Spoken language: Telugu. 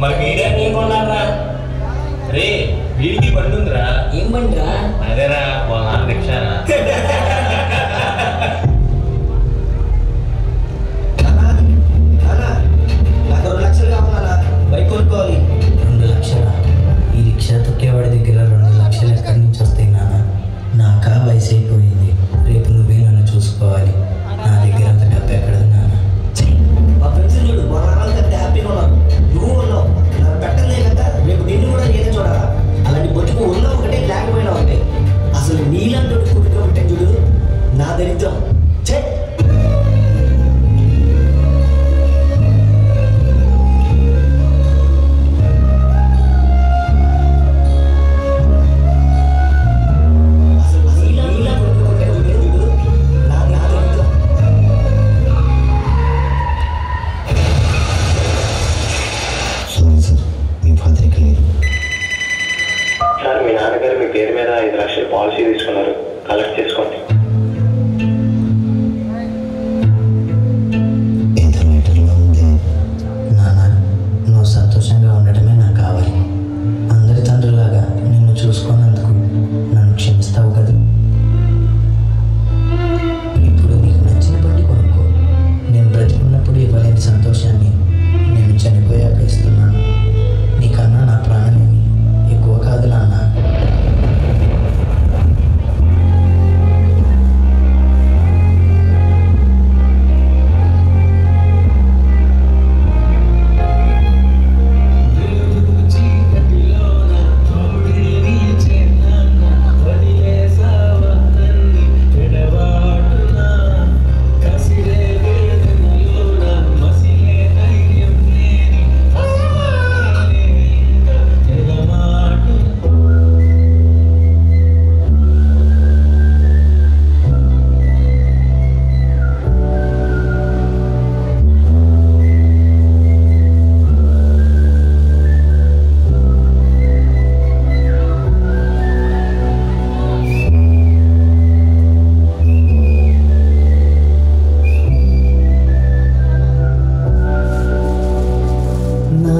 మరి వీడే ఏం కొన్నారా రే? వీడికి బండి ఉందిరా. ఏం బండిరా? అదేరా వాళ్ళ నాన్న రిక్షారా. నాకు 2 లక్షలు కావాలా? బైక్ కొనుక్కోవాలి. 2 లక్షల? ఈ రిక్షా తొక్కేవాడి దగ్గర 2 లక్షలు ఎక్కడి నుంచి వస్తాయి నాన్న? నాకా వయసు అయిపోయింది. రేపు నువ్వే నన్ను చూసుకోవాలి. నా దగ్గర అంత డబ్బు ఎక్కడదు నాన్న. మా ఫ్రెండ్స్ చూడు, మా నాన్నకంటే హ్యాపీగా ఉన్నారు. నువ్వు ఉన్నావు, నాకు పెట్టలే కదా. రేపు నిన్ను కూడా నేనే చూడాలా? అలాంటి బతుకు ఉన్నా ఒకటే, లేకపోయినా ఒకటే. అసలు నీలాంటి కుటుంబం ఉంటే చూడు, నా దరిద్రం. చే సార్, మీ నాన్నగారు మీ పేరు మీద 5 లక్షల పాలసీ తీసుకున్నారు. కలెక్ట్ చేసుకోండి. నాన్న, నువ్వు సంతోషంగా ఉండటమే నాకు కావాలి. అందరి తండ్రులాగా నిన్ను చూసుకున్నందుకు నన్ను క్షమిస్తావు కదా. ఇప్పుడు నీకు నచ్చిన బండి కొనుక్కో. నేను బ్రతికున్నప్పుడు ఇవ్వలేని సంతోషాన్ని నేను చనిపోయాక ఇస్తున్నాను. నీకన్నా నా ప్రాణమేమి ఎక్కువ కాదు నాన్న. నా